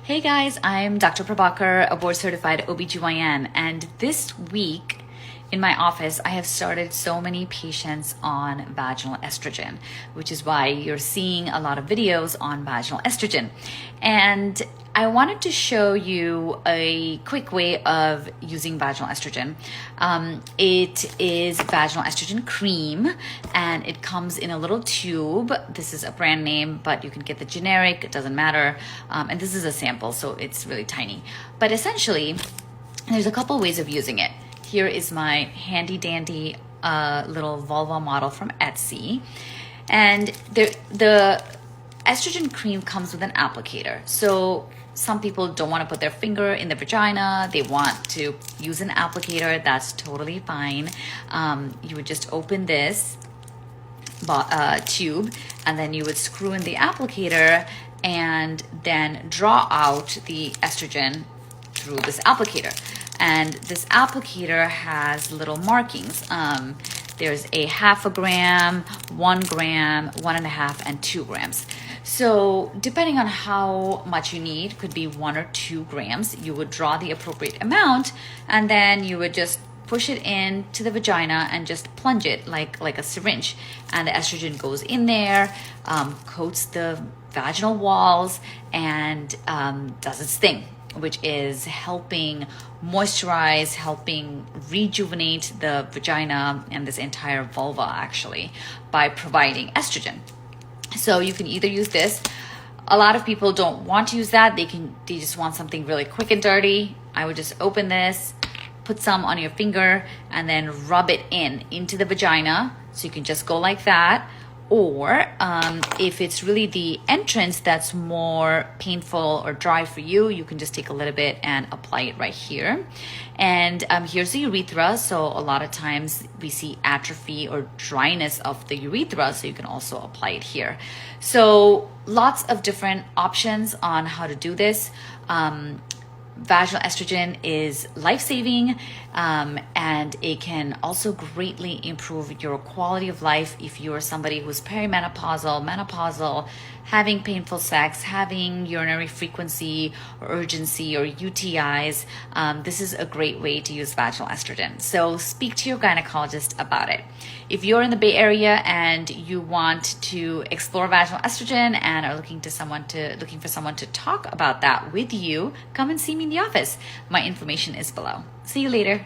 Hey guys, I'm Dr. Prabhakar, a board-certified OB-GYN, and this week in my office, I have started so many patients on vaginal estrogen, which is why you're seeing a lot of videos on vaginal estrogen. And I wanted to show you a quick way of using vaginal estrogen. It is vaginal estrogen cream, and it comes in a little tube. This is a brand name, but you can get the generic, it doesn't matter. And this is a sample, so it's really tiny. But essentially, there's a couple ways of using it. Here is my handy dandy little vulva model from Etsy. And the estrogen cream comes with an applicator. So some people don't want to put their finger in the vagina. They want to use an applicator. That's totally fine. You would just open this tube, and then you would screw in the applicator and then draw out the estrogen through this applicator. And this applicator has little markings. There's a 0.5 gram, 1 gram, 1.5, and 2 grams. So depending on how much you need, could be 1 or 2 grams, you would draw the appropriate amount, and then you would just push it into the vagina and just plunge it like a syringe. And the estrogen goes in there, coats the vaginal walls, and does its thing, which is helping moisturize, helping rejuvenate the vagina and this entire vulva actually by providing estrogen. So you can either use this. A lot of people don't want to use that. They just want something really quick and dirty. I would just open this, put some on your finger, and then rub it into the vagina. So you can just go like that. Or if it's really the entrance that's more painful or dry for you, you can just take a little bit and apply it right here. And here's the urethra. So a lot of times we see atrophy or dryness of the urethra, so you can also apply it here. So lots of different options on how to do this. Vaginal estrogen is life-saving, and it can also greatly improve your quality of life if you are somebody who's perimenopausal, menopausal, having painful sex, having urinary frequency or urgency or UTIs. This is a great way to use vaginal estrogen. So speak to your gynecologist about it. If you're in the Bay Area and you want to explore vaginal estrogen and are looking for someone to talk about that with you, come and see me in the office. My information is below. See you later.